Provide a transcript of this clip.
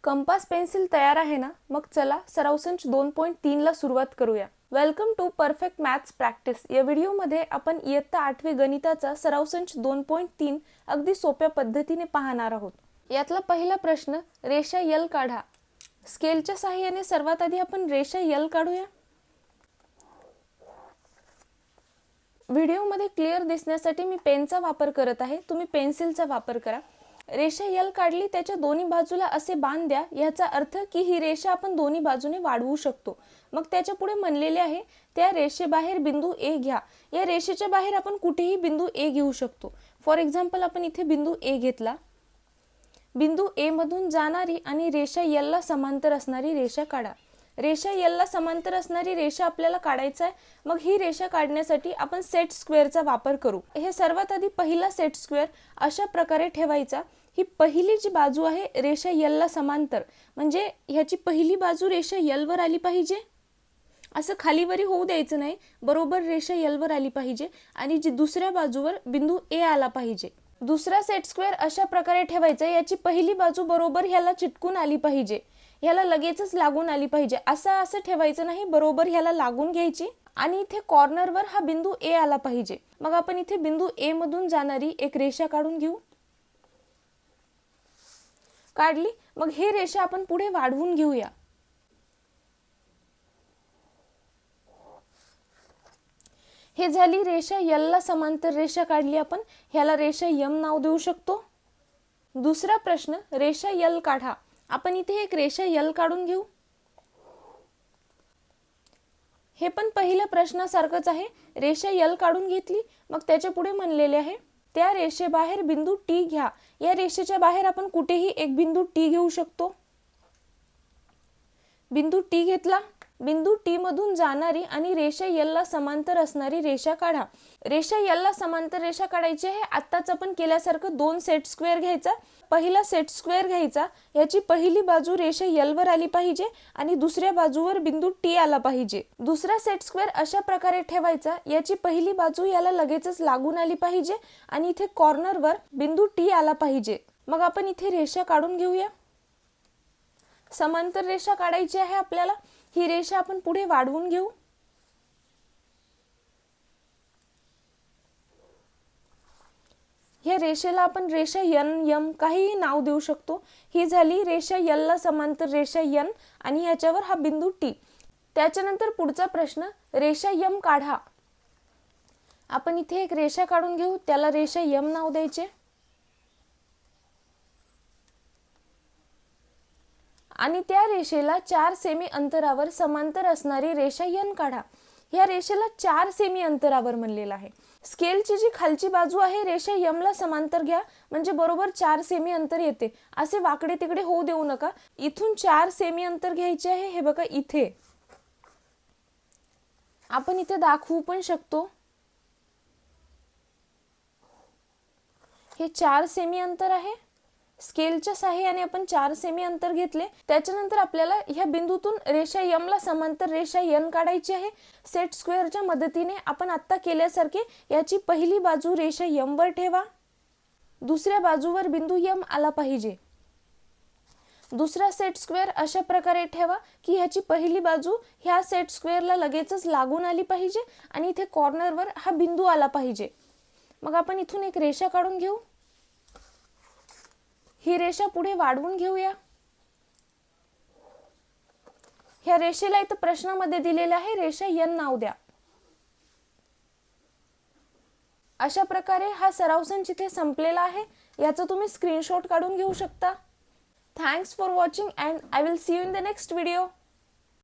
Compass pencil तयार आहे ना, मग चला सराव संच 2.3 ला सुरुवात करूया। Welcome to perfect maths practice. या व्हिडिओमध्ये आपण इयत्ता 8वी गणिताचा सराव संच 2.3 अगदी सोप्या पद्धतीने पाहणार आहोत। यातला पहिला प्रश्न, रेषा यल काढा। स्केलच्या सहाय्याने सर्वात आधी आपण रेषा यल काढूया। व्हिडिओमध्ये क्लिअर दिसण्यासाठी मी पेनचा वापर करत आहे, तुम्ही पेन्सिलचा वापर करा। रेषा यल काढली, त्याच्या दोन्ही बाजूला असे बाण द्या। याचा अर्थ की ही रेषा आपण दोन्ही बाजूने वाढवू शकतो। मग त्याच्या पुढे म्हणलेले आहे, त्या रेषेबाहेर बिंदू ए घ्या। या रेषेच्या बाहेर आपण कुठेही बिंदू ए घेऊ शकतो। फॉर एक्झाम्पल आपण इथे बिंदू ए घेतला। बिंदू ए मधून जाणारी आणि रेषा यल ला समांतर असणारी रेषा काढा। रेषा यल ला समांतर असणारी रेषा आपल्याला काढायचा आहे। मग ही रेषा काढण्यासाठी आपण सेट स्क्वेअरचा वापर करू। हे सर्वात आधी पहिला सेट स्क्वेअर अशा प्रकारे ठेवायचा। ही पहिली जी बाजू आहे रेषा यल ला समांतर, म्हणजे ह्याची पहिली बाजू रेषा यल वर आली पाहिजे। असं खालीवरी होऊ द्यायचं नाही, बरोबर रेषा यल वर आली पाहिजे आणि जी दुसऱ्या बाजूवर बिंदू ए आला पाहिजे। दुसरा सेट स्क्वेअर अशा प्रकारे ठेवायचा, याची पहिली बाजू बरोबर ह्याला चिटकून आली पाहिजे, ह्याला लगेचच लागून आली पाहिजे। असं ठेवायचं नाही, बरोबर ह्याला लागून घ्यायची आणि इथे कॉर्नरवर हा बिंदू ए आला पाहिजे। मग आपण इथे बिंदू ए मधून जाणारी एक रेषा काढून घेऊ। काढली, मग ही रेषा आपण पुढे वाढवून घेऊया। हे झाली रेषा यल ला समांतर रेषा काढली आपण, ह्याला रेषा यम नाव देऊ शकतो। दुसरा प्रश्न, रेषा यल काढा। आपण इथे एक रेषा यल काढून घेऊ। हे पण पहिल्या प्रश्नासारखंच आहे, रेषा यल काढून घेतली। मग त्याच्या पुढे म्हणलेले आहे, त्या रेषेबाहेर बिंदू टी घ्या। या रेषेच्या बाहेर आपण कुठेही एक बिंदू टी घेऊ शकतो। बिंदू टी घेतला। बिंदू टी मधून जाणारी आणि रेषा यल ला समांतर असणारी रेषा काढा। रेषा यल ला समांतर रेषा काढायची आहे। आत्ताच आपण केल्यासारखं दोन सेट स्क्वेअर घ्यायचा। पहिला सेट स्क्वेअर घ्यायचा, याची पहिली बाजू रेषा यल वर आली पाहिजे आणि दुसऱ्या बाजूवर बिंदू टी आला पाहिजे। दुसरा सेट स्क्वेअर अशा प्रकारे ठेवायचा, याची पहिली बाजू याला लगेचच लागून आली पाहिजे आणि इथे कॉर्नरवर बिंदू टी आला पाहिजे। मग आपण इथे रेषा काढून घेऊया। समांतर रेषा काढायची आहे आपल्याला। ही रेषा आपण पुढे वाढवून घेऊ। या रेषेला आपण रेषा एन एम काहीही नाव देऊ शकतो। ही झाली रेषा यल ला समांतर रेषा एन आणि ह्याच्यावर हा बिंदू टी। त्याच्यानंतर पुढचा प्रश्न, रेषा यम काढा। आपण इथे एक रेषा काढून घेऊ, त्याला रेषा यम नाव द्यायचे आणि त्या रेषेला 4 सेमी अंतरावर समांतर असणारी रेषा एन काढा। या रेषेला 4 सेमी अंतरावर म्हणलेला आहे। स्केलची जी खालची बाजू आहे रेषा यम ला समांतर घ्या, म्हणजे बरोबर 4 सेमी अंतर येते। असे वाकडे तिकडे होऊ देऊ नका। इथून 4 सेमी अंतर घ्यायचे आहे। हे बघा इथे आपण इथे दाखवू पण शकतो। हे 4 सेमी अंतर आहे। स्केलच्या सहाय्याने आपण 4 सेमी अंतर घेतले। त्याच्यानंतर आपल्याला ह्या बिंदूतून रेषा यम ला समांतर रेषा एन काढायची आहे। सेट स्क्वेअरच्या मदतीने आपण आता केल्यासारखे याची पहिली बाजू रेषा यम वर ठेवा। दुसऱ्या बाजूवर बिंदू यम आला पाहिजे। दुसरा सेट स्क्वेअर अशा प्रकारे ठेवा की ह्याची पहिली बाजू ह्या सेट स्क्वेअरला लगेचच लागून आली पाहिजे आणि इथे कॉर्नरवर हा बिंदू आला पाहिजे। मग आपण इथून एक रेषा काढून घेऊ। ही रेषा पुढे वाढवून घेऊया। ह्या रेषेला इथं प्रश्नामध्ये दिलेले आहे रेषा एन नाव द्या। अशा प्रकारे हा सराव संच इथे संपलेला आहे। याचा तुम्ही स्क्रीनशॉट काढून घेऊ शकता। Thanks for watching and I will see you in the next video.